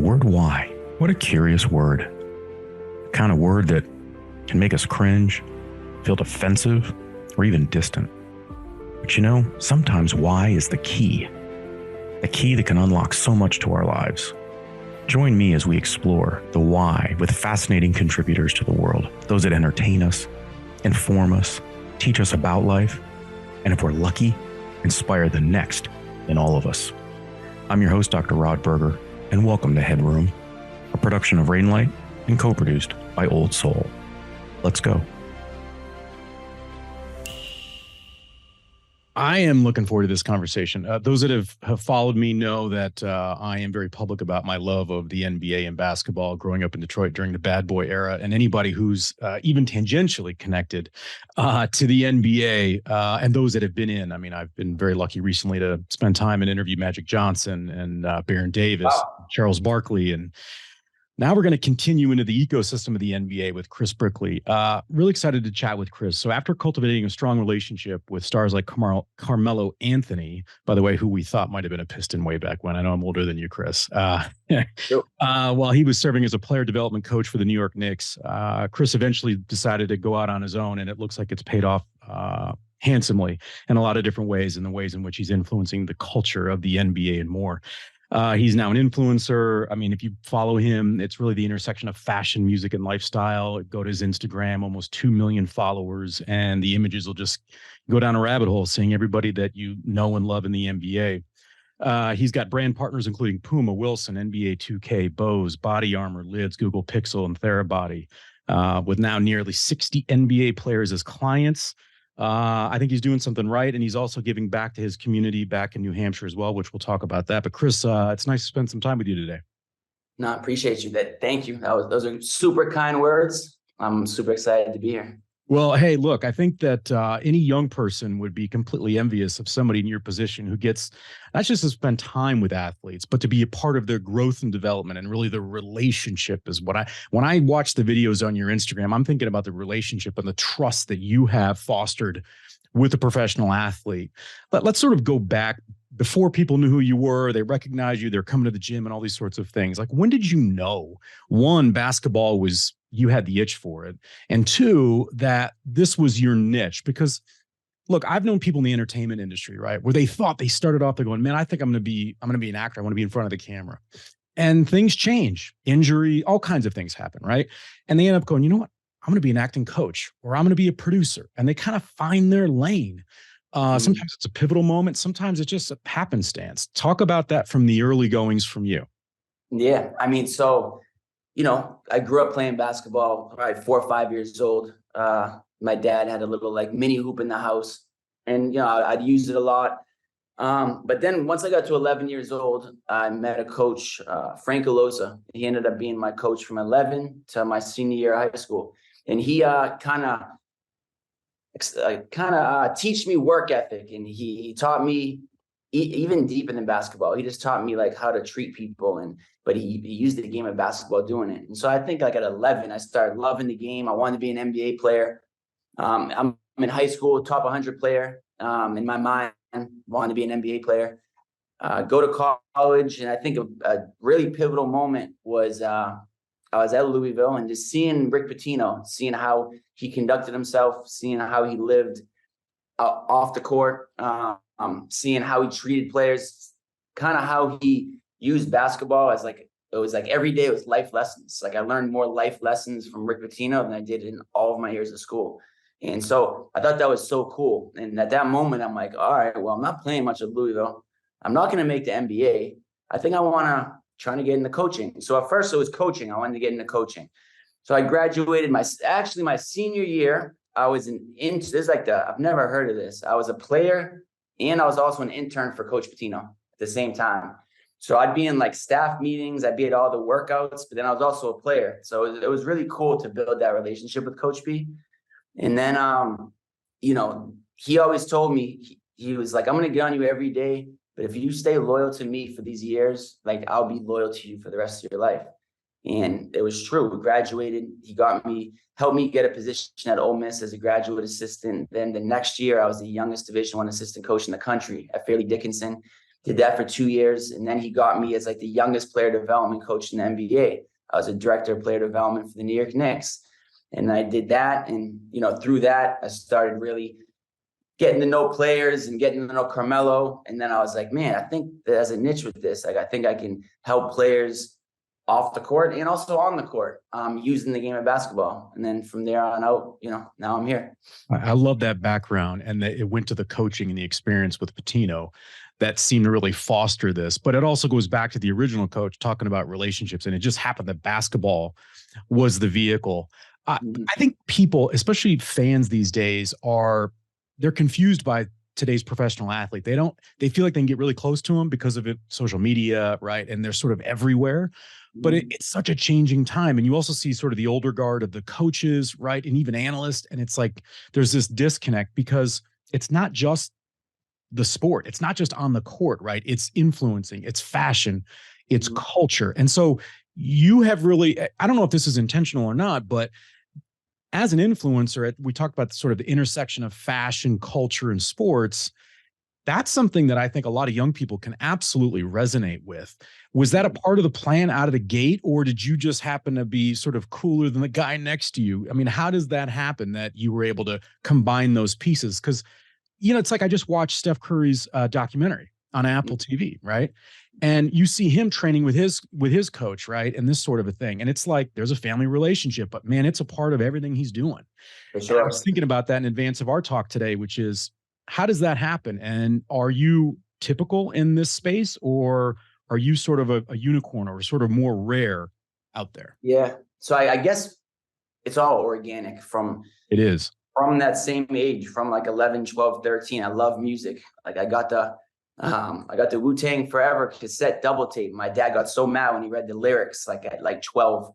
word why. What a curious word. The kind of word that can make us cringe, feel defensive, or even distant. But you know, sometimes why is the key. The key that can unlock so much to our lives. Join me as we explore the why with fascinating contributors to the world. Those that entertain us, inform us, teach us about life, and if we're lucky, inspire the next in all of us. I'm your host, Dr. Rod Berger, and welcome to HeadRoom, a production of Rainlight and co-produced by Old Soul. Let's go. I am looking forward to this conversation. Those that have followed me know that I am very public about my love of the NBA and basketball growing up in Detroit during the bad boy era. And anybody who's even tangentially connected to the NBA and those that have been in. I mean, I've been very lucky recently to spend time and interview Magic Johnson and Baron Davis, Charles Barkley, and now we're going to continue into the ecosystem of the NBA with Chris Brickley. Really excited to chat with Chris. So after cultivating a strong relationship with stars like Carmelo Anthony, by the way, who we thought might have been a Piston way back when. I know I'm older than you, Chris. While he was serving as a player development coach for the New York Knicks, Chris eventually decided to go out on his own, and it looks like it's paid off handsomely in a lot of different ways, in the ways in which he's influencing the culture of the NBA and more. He's now an influencer. I mean, if you follow him, it's really the intersection of fashion, music, and lifestyle. Go to his Instagram, almost 2 million followers, and the images will just go down a rabbit hole, seeing everybody that you know and love in the NBA. He's got brand partners including Puma, Wilson, NBA 2K, Bose, BODYARMOR, Lids, Google Pixel, and Therabody, with now nearly 60 NBA players as clients. I think he's doing something right, and he's also giving back to his community back in New Hampshire as well, which we'll talk about that. But Chris, it's nice to spend some time with you today. No, I appreciate you. Thank you. Those are super kind words. I'm super excited to be here. Well, hey, look, I think that any young person would be completely envious of somebody in your position who gets not just to spend time with athletes, but to be a part of their growth and development, and really the relationship is what when I watch the videos on your Instagram, I'm thinking about the relationship and the trust that you have fostered with a professional athlete. But let's sort of go back before people knew who you were, they recognized you, they're coming to the gym and all these sorts of things. Like, when did you know, one, basketball was, you had the itch for it, and two, that this was your niche? Because look, I've known people in the entertainment industry, right, where they thought, they started off, they're going, man, I think I'm going to be an actor. I want to be in front of the camera. And things change, injury, all kinds of things happen, right? And they end up going, you know what? I'm going to be an acting coach, or I'm going to be a producer. And they kind of find their lane. Sometimes it's a pivotal moment. Sometimes it's just a happenstance. Talk about that from the early goings from you. Yeah. I mean, so, I grew up playing basketball, probably 4 or 5 years old. My dad had a little mini hoop in the house, and, I'd use it a lot. But then once I got to 11 years old, I met a coach, Frank Alosa. He ended up being my coach from 11 to my senior year of high school. And he kind of teach me work ethic, and he taught me even deeper than basketball. He just taught me how to treat people, but he used the game of basketball doing it. And so I think at 11, I started loving the game. I wanted to be an NBA player. I'm in high school, top 100 player. In my mind, wanted to be an NBA player. Go to college, and I think a really pivotal moment was I was at Louisville, and just seeing Rick Pitino, seeing how he conducted himself, seeing how he lived off the court, seeing how he treated players, kind of how he used basketball as it was every day it was life lessons. I learned more life lessons from Rick Pitino than I did in all of my years of school. And so I thought that was so cool. And at that moment, I'm like, all right, well, I'm not playing much at Louisville. I'm not going to make the NBA. I think I want to try to get into coaching. So at first it was coaching. I wanted to get into coaching. So I graduated my senior year. I was I've never heard of this. I was a player, and I was also an intern for Coach Pitino at the same time. So I'd be in staff meetings. I'd be at all the workouts, but then I was also a player. So it was really cool to build that relationship with Coach P. And then, he always told me, he was like, I'm going to get on you every day, but if you stay loyal to me for these years, I'll be loyal to you for the rest of your life. And it was true. We graduated. He helped me get a position at Ole Miss as a graduate assistant. Then the next year, I was the youngest Division I assistant coach in the country at Fairleigh Dickinson. Did that for 2 years. And then he got me as like the youngest player development coach in the NBA. I was a director of player development for the New York Knicks. And I did that. And, through that, I started really getting to know players and getting to know Carmelo. And then I was like, man, I think there's a niche with this. Like, I think I can help players off the court and also on the court, using the game of basketball. And then from there on out, now I'm here. I love that background, and that it went to the coaching and the experience with Pitino that seemed to really foster this. But it also goes back to the original coach talking about relationships, and it just happened that basketball was the vehicle. I think people, especially fans these days, they're confused by today's professional athlete. They feel like they can get really close to them because of social media, right? And they're sort of everywhere. But it's such a changing time. And you also see sort of the older guard of the coaches, right? And even analysts. And it's like there's this disconnect because it's not just the sport. It's not just on the court, right? It's influencing, it's fashion, it's culture. And so you have really, I don't know if this is intentional or not, but as an influencer, we talked about sort of the intersection of fashion, culture, and sports. That's something that I think a lot of young people can absolutely resonate with. Was that a part of the plan out of the gate, or did you just happen to be sort of cooler than the guy next to you? I mean, how does that happen that you were able to combine those pieces? Because, it's like I just watched Steph Curry's documentary on Apple TV, right? And you see him training with his coach, right? And this sort of a thing. And it's like there's a family relationship, but man, it's a part of everything he's doing. For sure. I was thinking about that in advance of our talk today, which is, how does that happen? And are you typical in this space, or are you sort of a unicorn or sort of more rare out there? Yeah. So I guess it's all organic It is. From that same age, from like 11, 12, 13. I love music. Like I got the Wu-Tang Forever cassette double tape. My dad got so mad when he read the lyrics, like at like 12.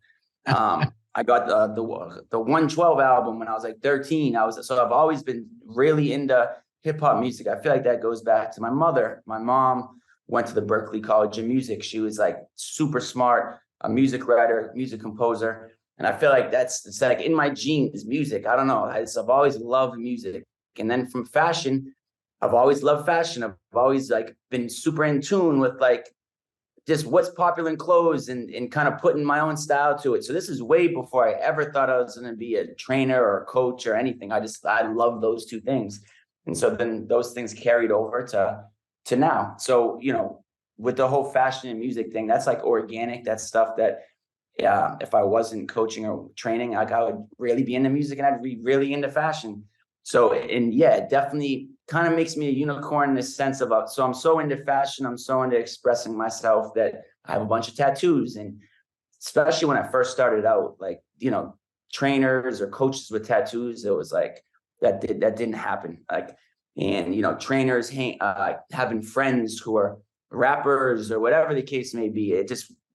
I got the 112 album when I was like 13. So I've always been really into hip hop music. I feel like that goes back to my mother. My mom went to the Berklee College of Music. She was like super smart, a music writer, music composer. And I feel like it's like in my genes, music. I don't know. I've always loved music. And then from fashion, I've always loved fashion. I've always like been super in tune with like just what's popular in clothes and kind of putting my own style to it. So this is way before I ever thought I was going to be a trainer or a coach or anything. I love those two things. And so then those things carried over to now. So, with the whole fashion and music thing, that's like organic. That's stuff that, if I wasn't coaching or training, like I would really be into music and I'd be really into fashion. So, and yeah, it definitely kind of makes me a unicorn in the sense of, so I'm so into fashion, I'm so into expressing myself that I have a bunch of tattoos. And especially when I first started out, like, trainers or coaches with tattoos, it was like, that didn't happen. Like, and, trainers having friends who are rappers or whatever the case may be.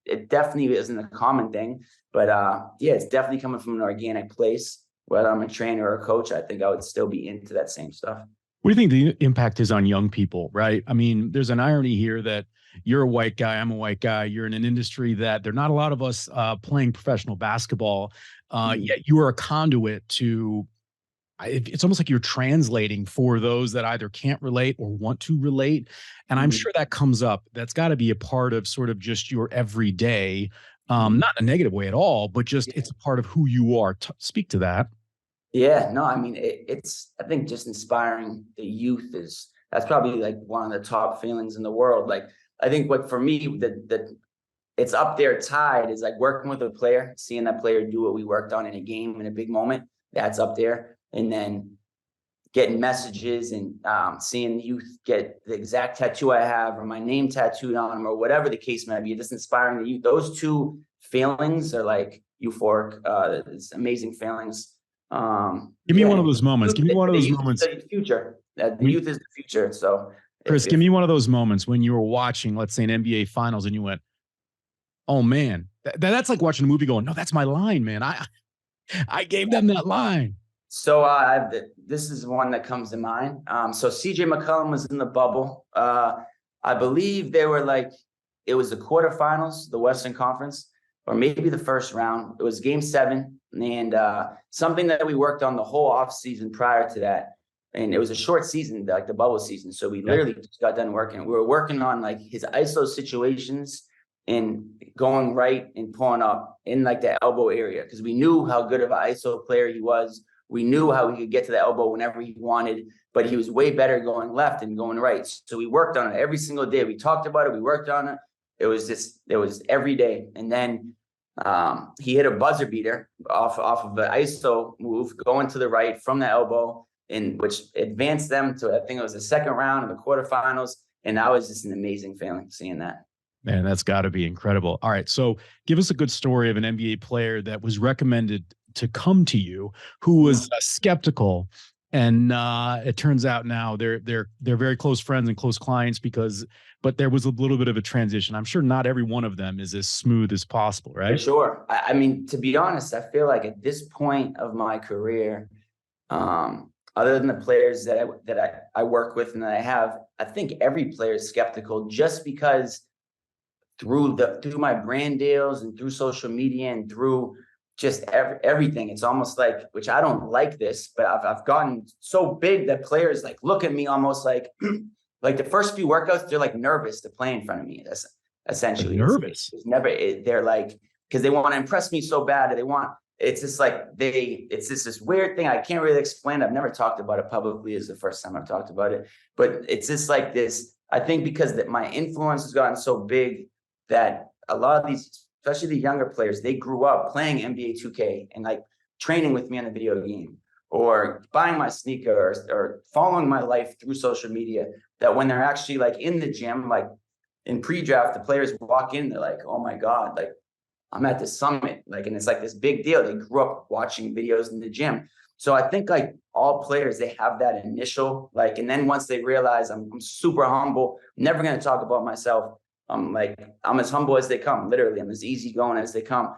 It definitely isn't a common thing, but yeah, it's definitely coming from an organic place. Whether I'm a trainer or a coach, I think I would still be into that same stuff. What do you think the impact is on young people, right? I mean, there's an irony here that you're a white guy, I'm a white guy. You're in an industry that there are not a lot of us playing professional basketball. Yet you are a conduit to, it's almost like you're translating for those that either can't relate or want to relate. And I'm sure that comes up. That's got to be a part of sort of just your everyday, not in a negative way at all, but just it's a part of who you are. Speak to that. Yeah, no, I mean, I think just inspiring the youth that's probably like one of the top feelings in the world. Like, I think what for me, that it's up there tied is like working with a player, seeing that player do what we worked on in a game, in a big moment, that's up there. And then getting messages and seeing youth get the exact tattoo I have or my name tattooed on them or whatever the case may be, just inspiring the youth. Those two feelings are like euphoric. It's amazing feelings. Give me one of those moments. Give me one of those moments. The future. The youth is the future. So, Chris, give me one of those moments when you were watching, let's say, an NBA Finals, and you went, "Oh man, that's like watching a movie going, no, that's my line, man. I gave them that line." So this is one that comes to mind. So CJ McCollum was in the bubble. I believe they were like, it was the quarterfinals, the Western Conference, or maybe the first round. It was Game 7, and something that we worked on the whole offseason prior to that. and it was a short season, like the bubble season. So we literally just got done working. We were working on like his ISO situations and going right and pulling up in like the elbow area, because we knew how good of an ISO player he was. We knew how he could get to the elbow whenever he wanted, but he was way better going left and going right. So we worked on it every single day. We talked about it. We worked on it. It was every day. And then he hit a buzzer beater off of the ISO move, going to the right from the elbow, in which advanced them to, I think it was the second round of the quarterfinals. And that was just an amazing feeling seeing that. Man, that's got to be incredible. All right, so give us a good story of an NBA player that was recommended to come to you, who was skeptical, and it turns out now they're very close friends and close clients but there was a little bit of a transition. I'm sure not every one of them is as smooth as possible, right? For sure. I mean, to be honest, I feel like at this point of my career, other than the players that I work with and that I have, I think every player is skeptical, just because through my brand deals and through social media and through just everything, it's almost like, which I don't like this, but I've gotten so big that players like look at me almost like like the first few workouts, they're like nervous to play in front of me. That's essentially nervous. They're like, because they want to impress me so bad. It's just like it's just this weird thing I can't really explain. I've never talked about it publicly. It's the first time I've talked about it, but it's just like this. I think because my influence has gotten so big that a lot of these, especially the younger players, they grew up playing NBA 2K and like training with me on the video game, or buying my sneaker, or following my life through social media, that when they're actually like in the gym, like in pre-draft, the players walk in, they're like, oh my God, like I'm at the summit, like, and it's like this big deal. They grew up watching videos in the gym. So I think like all players, they have that initial, like, and then once they realize I'm super humble, never going to talk about myself. I'm as humble as they come. Literally, I'm as easygoing as they come.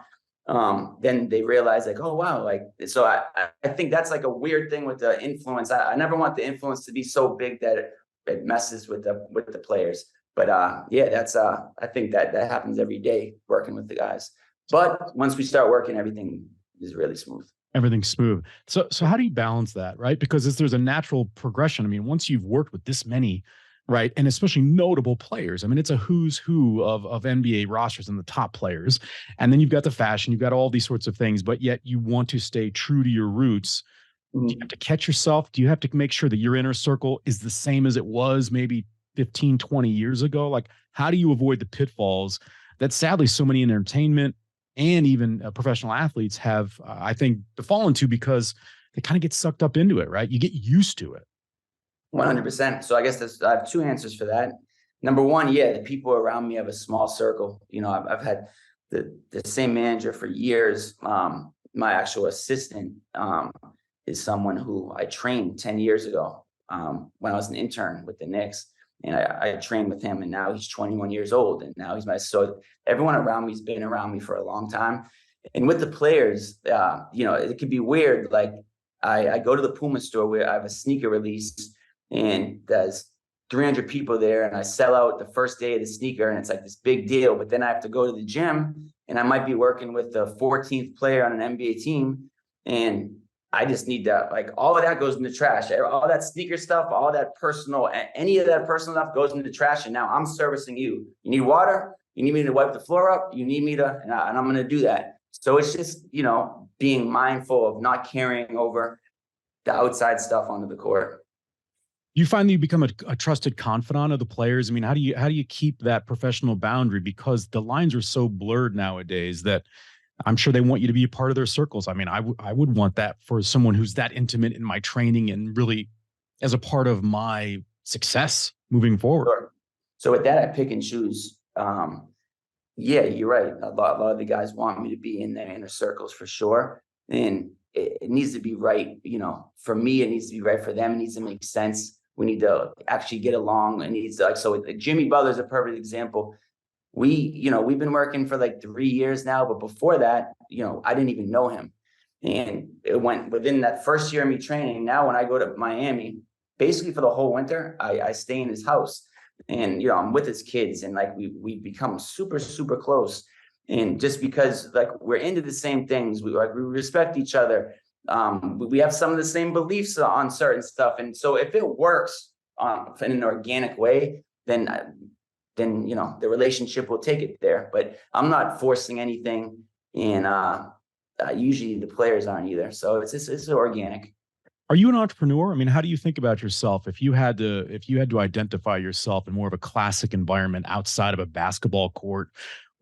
Then they realize like, oh wow, like, so I think that's like a weird thing with the influence. I never want the influence to be so big that it messes with the players. But yeah, that's I think that happens every day working with the guys. But once we start working, everything is really smooth. Everything's smooth. So how do you balance that, right? Because there's a natural progression. I mean, once you've worked with this many, right, and especially notable players, I mean, it's a who's who of NBA rosters and the top players. And then you've got the fashion, you've got all these sorts of things, but yet you want to stay true to your roots. Do you have to catch yourself? Do you have to make sure that your inner circle is the same as it was maybe 15, 20 years ago? Like, how do you avoid the pitfalls that sadly so many in entertainment and even professional athletes have, I think, fallen to, because they kind of get sucked up into it, right? You get used to it. 100%. So I guess I have two answers for that. Number one, yeah, the people around me have a small circle. You know, I've had the same manager for years. My actual assistant is someone who I trained 10 years ago when I was an intern with the Knicks. And I trained with him, and now he's 21 years old, and now so everyone around me has been around me for a long time. And with the players, you know, it could be weird. Like I go to the Puma store where I have a sneaker release, and there's 300 people there, and I sell out the first day of the sneaker, and it's like this big deal. But then I have to go to the gym, and I might be working with the 14th player on an NBA team, and I just need that. Like all of that goes in the trash. All that sneaker stuff, all that personal, any of that personal stuff goes in the trash. And now I'm servicing you. You need water? You need me to wipe the floor up? You need me to, and I'm going to do that. So it's just, you know, being mindful of not carrying over the outside stuff onto the court. You find that you become a trusted confidant of the players? I mean, how do you keep that professional boundary? Because the lines are so blurred nowadays that I'm sure they want you to be a part of their circles. I mean, I would want that for someone who's that intimate in my training and really as a part of my success moving forward. Sure. So with that, I pick and choose. Yeah, you're right. A lot of the guys want me to be in their inner circles for sure. And it needs to be right. You know, for me, it needs to be right. For them, it needs to make sense. We need to actually get along. It needs to, like, so Jimmy Butler's a perfect example. We've been working for like 3 years now, but before that, you know, I didn't even know him. And it went within that first year of me training. Now, when I go to Miami, basically for the whole winter, I stay in his house, and, you know, I'm with his kids, and like we become super, super close. And just because like we're into the same things, we respect each other. We have some of the same beliefs on certain stuff. And so if it works in an organic way, then the relationship will take it there. But I'm not forcing anything, and usually the players aren't either. So it's organic. Are you an entrepreneur? I mean, how do you think about yourself if you had to identify yourself in more of a classic environment outside of a basketball court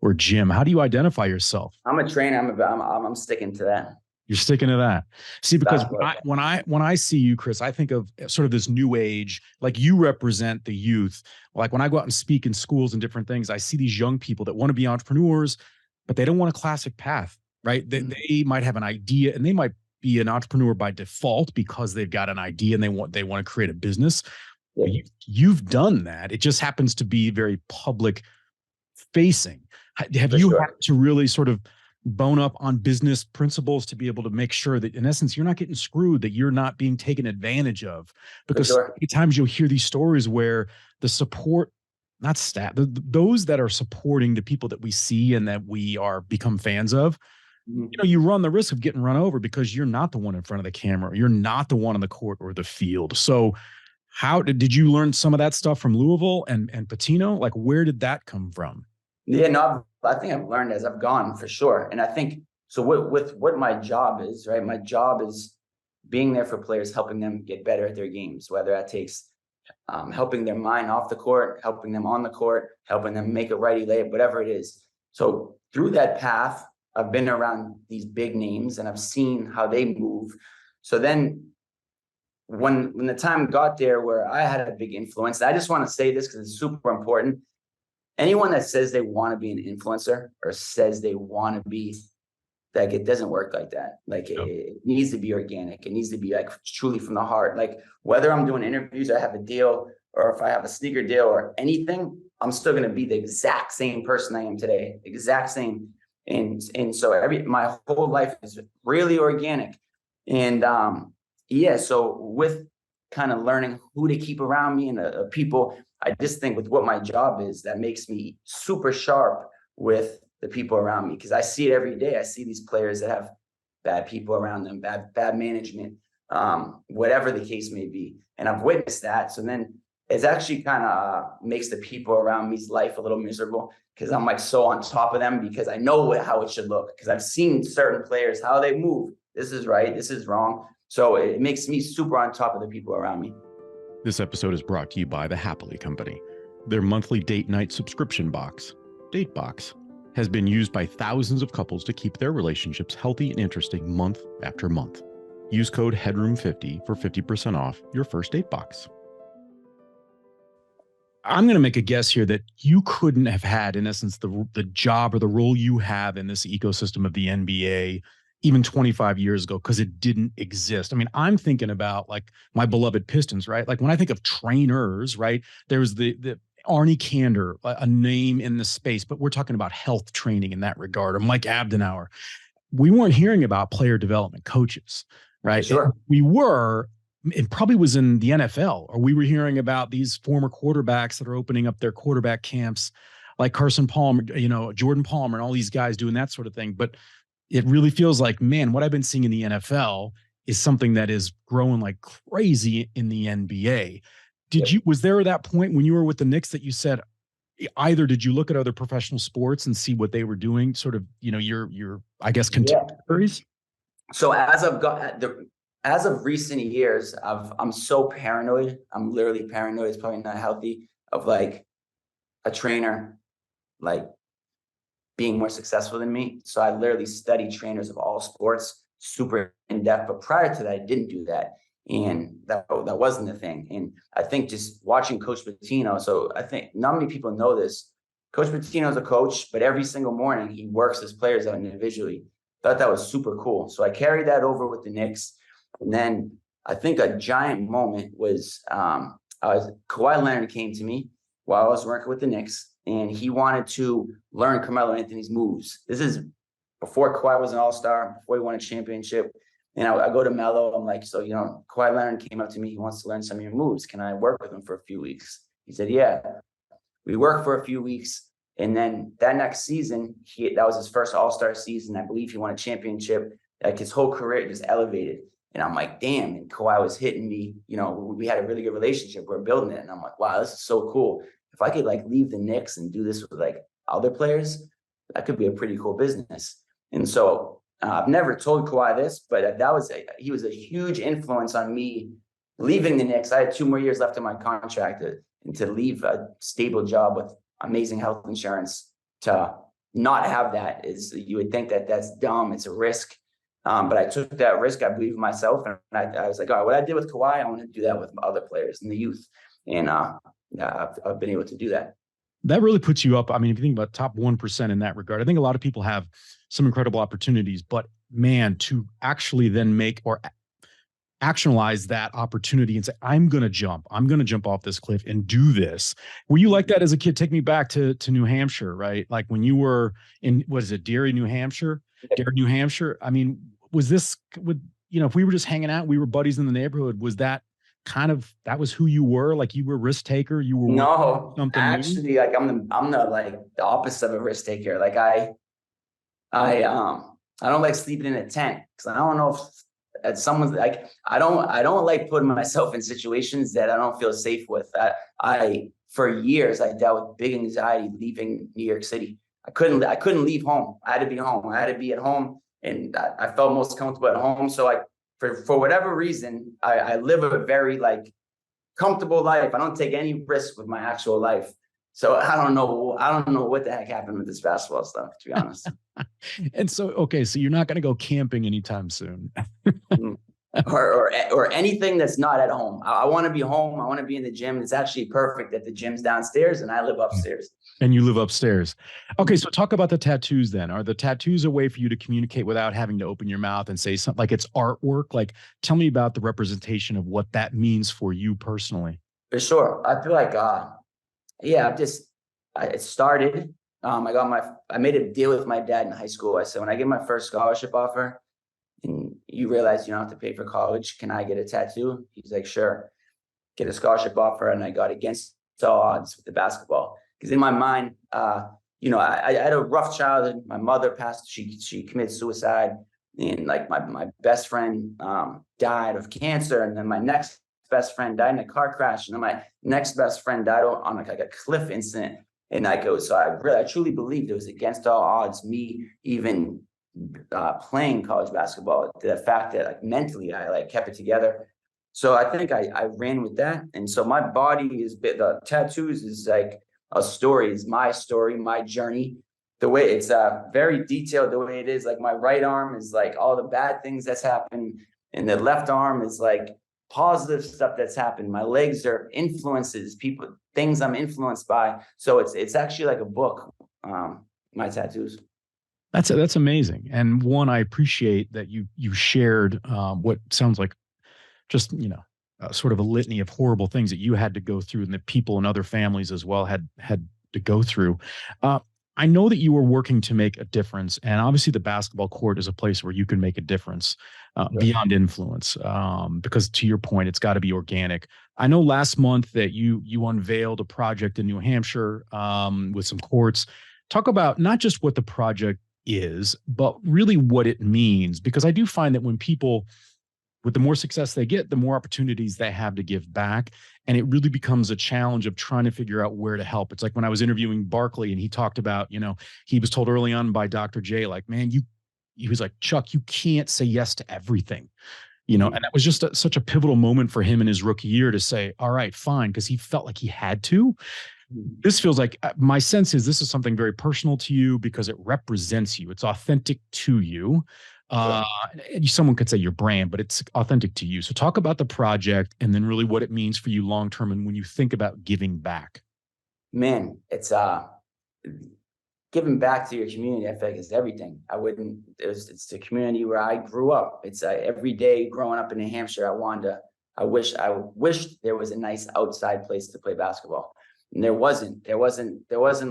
or gym? How do you identify yourself? I'm a trainer. I'm sticking to that. You're sticking to that. See, because when I see you, Chris, I think of sort of this new age, like you represent the youth. Like when I go out and speak in schools and different things, I see these young people that want to be entrepreneurs, but they don't want a classic path, right? They might have an idea and they might be an entrepreneur by default because they've got an idea and they want to create a business. Yeah. You've done that. It just happens to be very public facing. Have you had to really sort of bone up on business principles to be able to make sure that in essence you're not getting screwed, that you're not being taken advantage of? Because many times you'll hear these stories where the support, not staff, those that are supporting the people that we see and that we are become fans of, you run the risk of getting run over because you're not the one in front of the camera. You're not the one on the court or the field. So how did you learn some of that stuff from Louisville and Patino? Like, where did that come from? Yeah, no, I think I've learned as I've gone, for sure. And I think, so with what my job is, right? My job is being there for players, helping them get better at their games, whether that takes helping their mind off the court, helping them on the court, helping them make a righty layup, whatever it is. So through that path, I've been around these big names and I've seen how they move. So then when the time got there where I had a big influence, I just want to say this because it's super important. Anyone that says they want to be an influencer or says they want to be, like, it doesn't work like that. Like it needs to be organic. It needs to be like truly from the heart. Like whether I'm doing interviews, I have a deal, or if I have a sneaker deal or anything, I'm still going to be the exact same person I am today, exact same. And so my whole life is really organic. And so with kind of learning who to keep around me and people, I just think with what my job is, that makes me super sharp with the people around me, because I see it every day. I see these players that have bad people around them, bad management, whatever the case may be. And I've witnessed that. So then it's actually kind of makes the people around me's life a little miserable, because I'm like so on top of them because I know how it should look, because I've seen certain players, how they move. This is right. This is wrong. So it makes me super on top of the people around me. This episode is brought to you by the Happily Company. Their monthly date night subscription box, DateBox, has been used by thousands of couples to keep their relationships healthy and interesting month after month. Use code HeadRoom50 for 50% off your first date box. I'm going to make a guess here that you couldn't have had, in essence, the job or the role you have in this ecosystem of the NBA even 25 years ago, because it didn't exist. I mean, I'm thinking about like my beloved Pistons, right? Like when I think of trainers, right? There's the Arnie Kander, a name in the space, but we're talking about health training in that regard, or Mike Abdenauer. We weren't hearing about player development coaches, right? Sure. We were. It probably was in the NFL, or we were hearing about these former quarterbacks that are opening up their quarterback camps, like Carson Palmer, Jordan Palmer, and all these guys doing that sort of thing. But it really feels like, man, what I've been seeing in the NFL is something that is growing like crazy in the NBA. Was there that point when you were with the Knicks that you said, either did you look at other professional sports and see what they were doing, sort of, your I guess, contemporaries? So as of recent years, I'm so paranoid. I'm literally paranoid. It's probably not healthy, of like a trainer, like being more successful than me. So I literally studied trainers of all sports, super in depth. But prior to that, I didn't do that. And that wasn't the thing. And I think just watching Coach Pitino, so I think not many people know this. Coach Pitino is a coach, but every single morning he works his players out individually. Thought that was super cool. So I carried that over with the Knicks. And then I think a giant moment was Kawhi Leonard came to me while I was working with the Knicks, and he wanted to learn Carmelo Anthony's moves. This is before Kawhi was an all-star, before he won a championship. And I go to Melo. I'm like, so, Kawhi Leonard came up to me. He wants to learn some of your moves. Can I work with him for a few weeks? He said, yeah. We worked for a few weeks. And then that next season, that was his first all-star season. I believe he won a championship. like his whole career just elevated. And I'm like, damn. And Kawhi was hitting me. You know, we had a really good relationship. We're building it. And I'm like, wow, this is so cool. If I could like leave the Knicks and do this with like other players, that could be a pretty cool business. And so I've never told Kawhi this, but he was a huge influence on me leaving the Knicks. I had 2 more years left in my contract, and to leave a stable job with amazing health insurance, to not have that is, you would think that that's dumb. It's a risk. But I took that risk. I believe in myself. And I was like, all right, what I did with Kawhi, I want to do that with other players in the youth. And I've been able to do that. That really puts you up. I mean, if you think about top 1% in that regard, I think a lot of people have some incredible opportunities, but man, to actually then make or actionalize that opportunity and say, I'm going to jump off this cliff and do this. Were you like that as a kid? Take me back to New Hampshire, right? Like when you were in, was it Derry, New Hampshire? Derry, New Hampshire. I mean, was this with, you know, if we were just hanging out, we were buddies in the neighborhood, was that kind of, that was who you were? Like you were risk taker? You were no, something actually new? like I'm the like the opposite of a risk taker. Like I don't like sleeping in a tent, because I don't know if someone's like, I don't like putting myself in situations that I don't feel safe with. I for years I dealt with big anxiety leaving New York City. I couldn't leave home. I had to be home. I had to be at home, and I felt most comfortable at home. So for whatever reason, I live a very like comfortable life. I don't take any risks with my actual life. So I don't know what the heck happened with this basketball stuff, to be honest. And so, okay, so you're not going to go camping anytime soon. or anything that's not at home. I want to be home. I want to be in the gym. It's actually perfect that the gym's downstairs and I live upstairs. And you live upstairs. Okay, so talk about the tattoos then. Are the tattoos a way for you to communicate without having to open your mouth and say something like it's artwork? Like, tell me about the representation of what that means for you personally. For sure. I feel like, yeah, it started. I made a deal with my dad in high school. I said, when I get my first scholarship offer and you realize you don't have to pay for college, can I get a tattoo? He's like, sure. Get a scholarship offer. And I got against all odds with the basketball. Because in my mind, you know, I had a rough childhood. My mother passed, she committed suicide. And like my best friend died of cancer. And then my next best friend died in a car crash. And then my next best friend died on like a cliff incident. And so I truly believed it was against all odds, me even playing college basketball, the fact that like mentally I like kept it together. So I think I ran with that. And so my body the tattoos is like a story, is my story, my journey. The way it's very detailed, the way it is, like my right arm is like all the bad things that's happened. And the left arm is like positive stuff that's happened. My legs are influences, things I'm influenced by. So it's actually like a book, my tattoos. That's amazing. And one, I appreciate that you shared what sounds like just, you know, sort of a litany of horrible things that you had to go through and that people and other families as well had to go through. I know that you were working to make a difference, and obviously the basketball court is a place where you can make a difference beyond influence, because to your point, it's got to be organic. I know last month that you unveiled a project in New Hampshire with some courts. Talk about not just what the project is, but really what it means, because I do find that when people, with the more success they get, the more opportunities they have to give back. And it really becomes a challenge of trying to figure out where to help. It's like when I was interviewing Barkley and he talked about, you know, he was told early on by Dr. J, like, man, he was like, Chuck, you can't say yes to everything, you know, and that was just such a pivotal moment for him in his rookie year to say, all right, fine. Cause he felt like he had to. This feels like, my sense is this is something very personal to you because it represents you. It's authentic to you. Sure. Someone could say your brand, but it's authentic to you. So talk about the project and then really what it means for you long-term. And when you think about giving back. Man, it's giving back to your community. I feel like it's everything. It's the community where I grew up. It's every day growing up in New Hampshire, I wish there was a nice outside place to play basketball. And there wasn't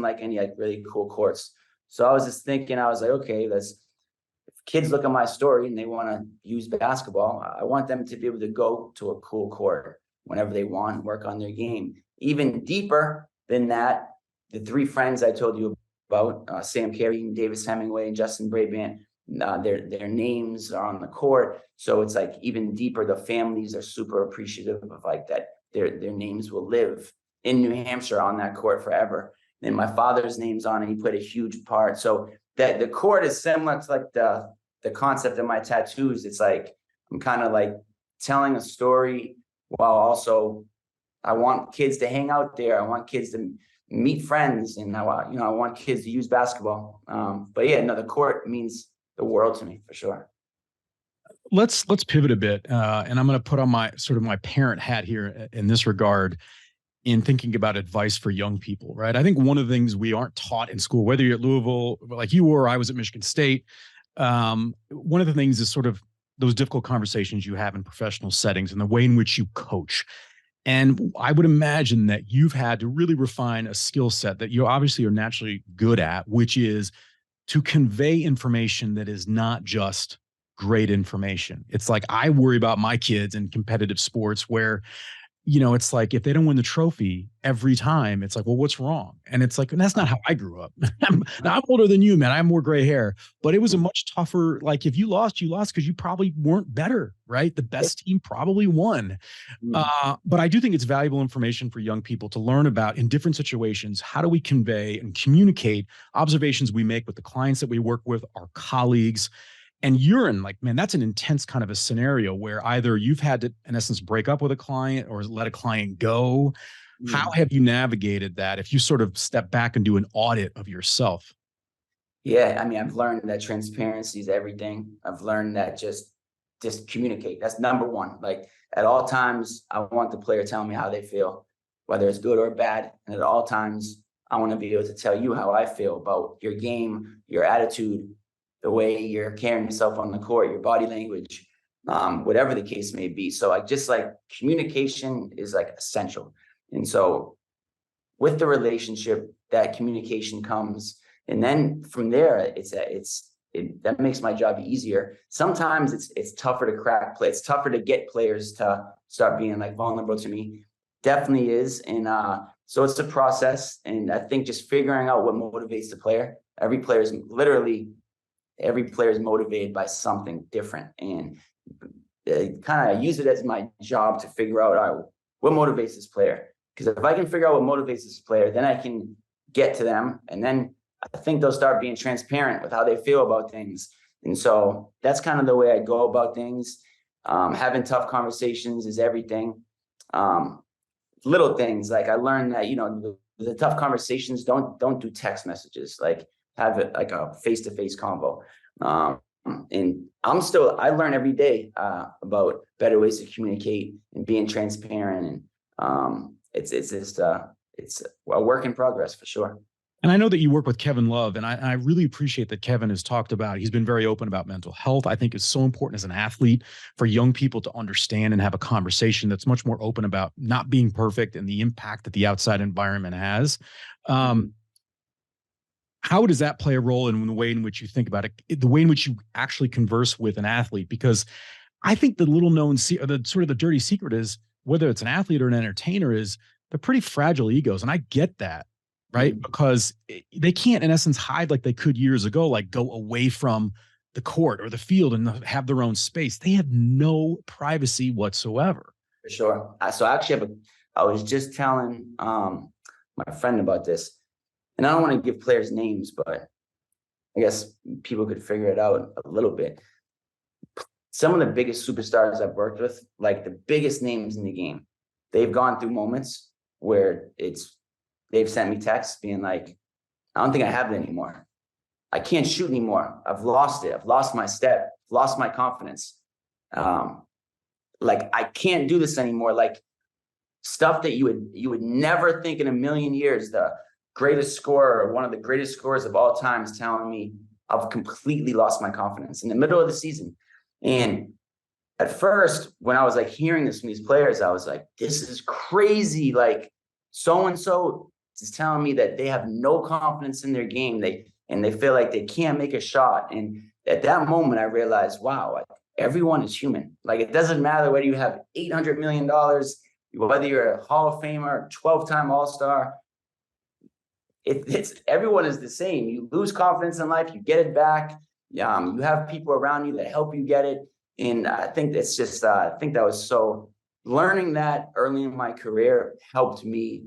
like any like really cool courts. So I was just thinking, I was like, okay, if kids look at my story and they want to use basketball, I want them to be able to go to a cool court whenever they want, work on their game. Even deeper than that, the 3 friends I told you about, Sam Carey, Davis Hemingway, and Justin Brabant, their names are on the court. So it's like even deeper. The families are super appreciative of like that their names will live in New Hampshire on that court forever. And my father's name's on it. He played a huge part. So that the court is similar to like the concept of my tattoos. It's like I'm kind of like telling a story while also I want kids to hang out there. I want kids to meet friends, and I want kids to use basketball. But yeah, no, the court means the world to me for sure. Let's pivot a bit, and I'm going to put on my sort of my parent hat here in this regard, in thinking about advice for young people, right? I think one of the things we aren't taught in school, whether you're at Louisville, like you were, I was at Michigan State. One of the things is sort of those difficult conversations you have in professional settings and the way in which you coach. And I would imagine that you've had to really refine a skill set that you obviously are naturally good at, which is to convey information that is not just great information. It's like I worry about my kids in competitive sports where, it's like if they don't win the trophy every time, it's like, well, what's wrong? And it's like, and that's not how I grew up. I'm older than you, man. I have more gray hair, but it was a much tougher, like if you lost because you probably weren't better, right? The best team probably won. But I do think it's valuable information for young people to learn about in different situations. How do we convey and communicate observations we make with the clients that we work with, our colleagues? And you're in like, man, that's an intense kind of a scenario where either you've had to, in essence, break up with a client or let a client go. How have you navigated that if you sort of step back and do an audit of yourself? Yeah, I mean, I've learned that transparency is everything. I've learned that just communicate. That's number one. Like at all times, I want the player telling me how they feel, whether it's good or bad. And at all times, I want to be able to tell you how I feel about your game, your attitude, the way you're carrying yourself on the court, your body language, whatever the case may be. So I just like communication is like essential. And so with the relationship, that communication comes. And then from there, that makes my job easier. Sometimes it's tougher to crack play. It's tougher to get players to start being like vulnerable to me. Definitely is. And so it's a process. And I think just figuring out what motivates the player. Every player is motivated by something different. And kind of use it as my job to figure out, all right, what motivates this player? Because if I can figure out what motivates this player, then I can get to them. And then I think they'll start being transparent with how they feel about things. And so that's kind of the way I go about things. Having tough conversations is everything. Little things, like I learned that, the tough conversations, don't do text messages, like have it like a face-to-face convo. And I learn every day about better ways to communicate and being transparent. And it's a work in progress for sure. And I know that you work with Kevin Love, and I really appreciate that Kevin has talked about, he's been very open about mental health. I think it's so important as an athlete for young people to understand and have a conversation that's much more open about not being perfect and the impact that the outside environment has. How does that play a role in the way in which you think about it, the way in which you actually converse with an athlete? Because I think the little known, the sort of the dirty secret is, whether it's an athlete or an entertainer, is they're pretty fragile egos. And I get that, right? Because they can't, in essence, hide like they could years ago, like go away from the court or the field and have their own space. They have no privacy whatsoever. For sure. So actually, I was just telling my friend about this. And I don't want to give players names, but I guess people could figure it out a little bit. Some of the biggest superstars I've worked with, like the biggest names in the game, they've gone through moments where they've sent me texts being like, I don't think I have it anymore. I can't shoot anymore. I've lost it. I've lost my step, lost my confidence. Like I can't do this anymore. Like stuff that you would never think in a million years, the greatest scorer, one of the greatest scorers of all time, is telling me I've completely lost my confidence in the middle of the season. And at first, when I was like hearing this from these players, I was like, this is crazy. Like so-and-so is telling me that they have no confidence in their game. They feel like they can't make a shot. And at that moment, I realized, wow, like, everyone is human. Like it doesn't matter whether you have $800 million, whether you're a Hall of Famer, 12-time All-Star. It's everyone is the same. You lose confidence in life, you get it back. You have people around you that help you get it. And I think it's just, I think that was so, learning that early in my career helped me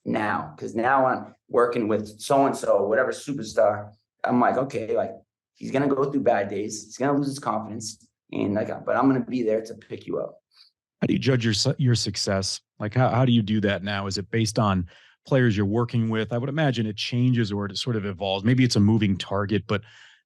now. Cause now I'm working with so-and-so, whatever superstar. I'm like, okay, like he's going to go through bad days. He's going to lose his confidence. And like, but I'm going to be there to pick you up. How do you judge your success? Like, how do you do that now? Is it based on players you're working with? I would imagine it changes or it sort of evolves. Maybe it's a moving target, but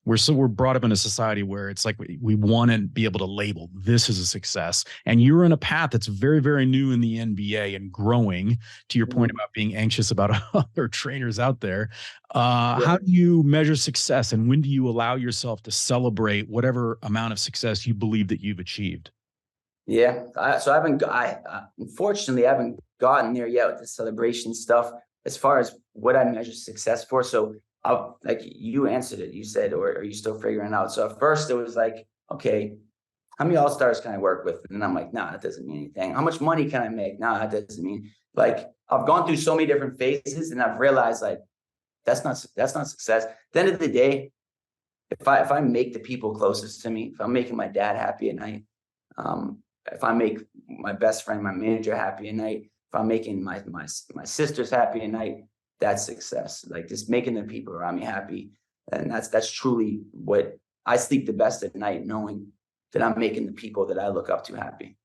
we're brought up in a society where it's like we want to be able to label this as a success. And you're in a path that's very, very new in the NBA and growing, to your point about being anxious about other trainers out there. How do you measure success, and when do you allow yourself to celebrate whatever amount of success you believe that you've achieved? Yeah. Unfortunately, I haven't gotten there yet with the celebration stuff as far as what I measure success for. So like you answered it, you said, or are you still figuring it out? So at first it was like, okay, how many all-stars can I work with? And I'm like, nah, that doesn't mean anything. How much money can I make? Nah, that doesn't mean, like, I've gone through so many different phases and I've realized like, that's not success. At the end of the day, if I make the people closest to me, if I'm making my dad happy at night, if I make my best friend, my manager happy at night, if I'm making my sisters happy at night, that's success. Like just making the people around me happy. And that's truly what I sleep the best at night, knowing that I'm making the people that I look up to happy.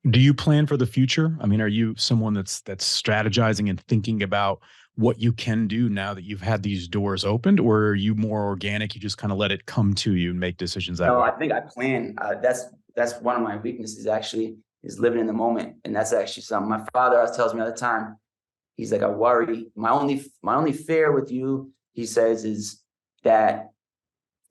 Do you plan for the future? I mean, are you someone that's strategizing and thinking about what you can do now that you've had these doors opened, or are you more organic? You just kind of let it come to you and make decisions that way? No, I think I plan. That's one of my weaknesses actually, is living in the moment. And that's actually something my father always tells me all the time. He's like, I worry. My only fear with you, he says, is that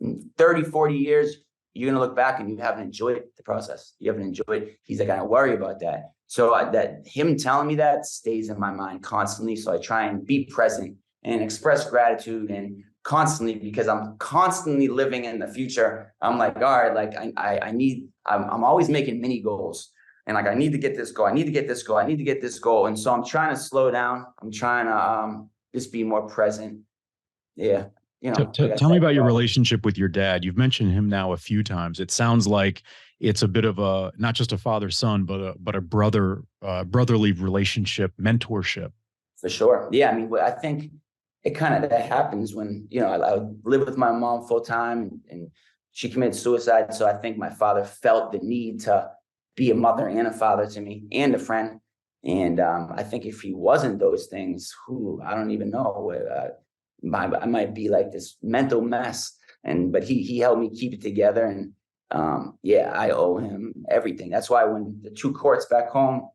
in 30, 40 years, you're going to look back and you haven't enjoyed the process. You haven't enjoyed it. He's like, I worry about that. So that him telling me that stays in my mind constantly. So I try and be present and express gratitude and constantly, because I'm constantly living in the future. I'm like, all right, like I'm always making mini goals. And like, I need to get this goal. I need to get this goal. I need to get this goal. And so I'm trying to slow down. I'm trying to just be more present. Yeah. You know, tell me about your relationship with your dad. You've mentioned him now a few times. It sounds like it's a bit of a, not just a father-son, but a brotherly relationship, mentorship. For sure. Yeah. I mean, I think it kind of that happens when, you know, I live with my mom full time and she committed suicide. So I think my father felt the need to be a mother and a father to me and a friend. And I think if he wasn't those things, I don't even know. I might be like this mental mess. But he helped me keep it together. And I owe him everything. That's why when the two courts back home,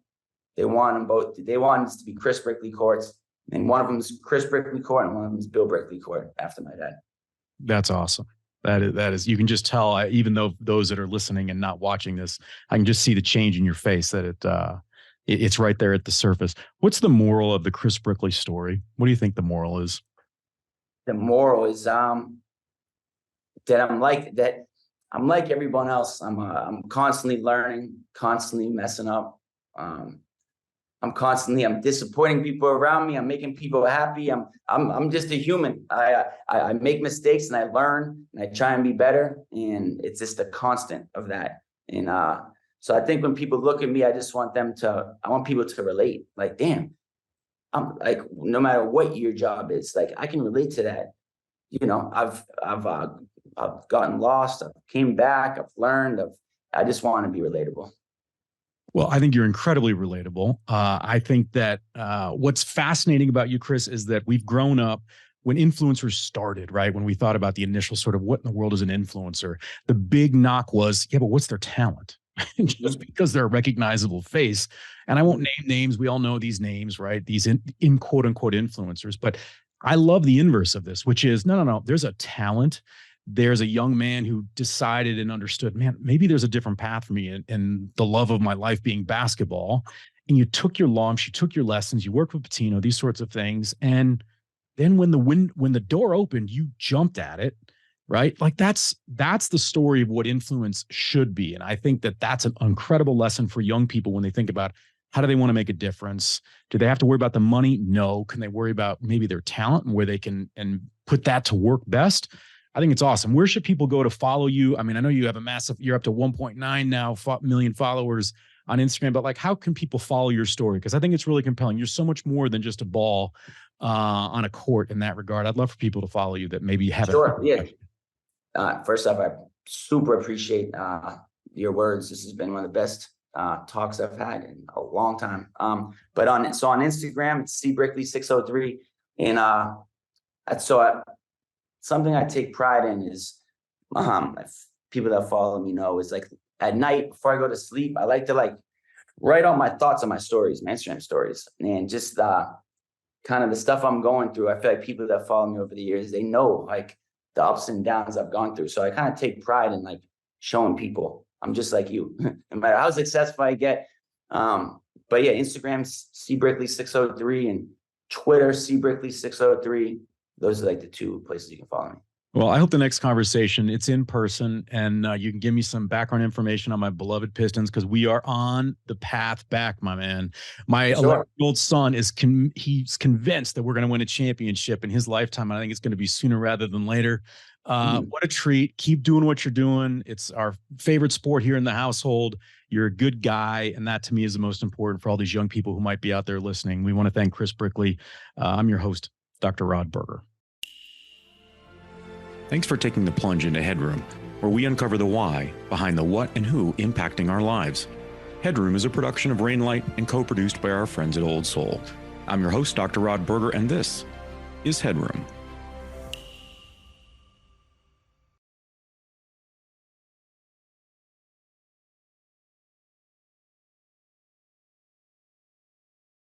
they wanted us to be Chris Brickley courts. And one of them is Chris Brickley court and one of them is Bill Brickley court after my dad. That's awesome. That is, you can just tell, even though those that are listening and not watching this, I can just see the change in your face, that it's right there at the surface. What's the moral of the Chris Brickley story? What do you think the moral is? The moral is that I'm like everyone else. I'm constantly learning, constantly messing up. I'm disappointing people around me. I'm making people happy. I'm just a human. I make mistakes and I learn and I try and be better. And it's just a constant of that. And so I think when people look at me, I want people to relate. Like, damn, I'm like, no matter what your job is, like I can relate to that. You know, I've gotten lost. I've came back. I've learned. I just want to be relatable. Well, I think you're incredibly relatable. I think that what's fascinating about you, Chris, is that we've grown up when influencers started, right? When we thought about the initial sort of what in the world is an influencer, the big knock was, yeah, but what's their talent? Just because they're a recognizable face. And I won't name names. We all know these names, right? These in quote unquote influencers. But I love the inverse of this, which is no. There's a talent. There's a young man who decided and understood, man, maybe there's a different path for me, and the love of my life being basketball. And you took your lumps, you took your lessons, you worked with Patino, these sorts of things. And then when the door opened, you jumped at it, right? Like that's the story of what influence should be. And I think that that's an incredible lesson for young people when they think about how do they want to make a difference? Do they have to worry about the money? No. Can they worry about maybe their talent and where they can and put that to work best? I think it's awesome. Where should people go to follow you? I mean, I know you have you're up to 1.9 now million followers on Instagram, but like, how can people follow your story? Because I think it's really compelling. You're so much more than just a ball on a court in that regard. I'd love for people to follow you that maybe haven't. Sure. Yeah. First off, I super appreciate your words. This has been one of the best talks I've had in a long time. But on Instagram, it's cbrickley603. And something I take pride in is people that follow me know is like at night before I go to sleep, I like to like write all my thoughts on my stories, my Instagram stories, and just kind of the stuff I'm going through. I feel like people that follow me over the years, they know like the ups and downs I've gone through. So I kind of take pride in like showing people I'm just like you, no matter how successful I get. But yeah, Instagram, cbrickley603, and Twitter, cbrickley603. Those are like the two places you can follow me. Well, I hope the next conversation, it's in person, and you can give me some background information on my beloved Pistons, because we are on the path back, my man. My 11-year-old son he's convinced that we're going to win a championship in his lifetime. And I think it's going to be sooner rather than later. What a treat. Keep doing what you're doing. It's our favorite sport here in the household. You're a good guy, and that to me is the most important for all these young people who might be out there listening. We want to thank Chris Brickley. I'm your host, Dr. Rod Berger. Thanks for taking the plunge into HeadRoom, where we uncover the why behind the what and who impacting our lives. HeadRoom is a production of Rainlight and co-produced by our friends at Old Soul. I'm your host, Dr. Rod Berger, and this is HeadRoom.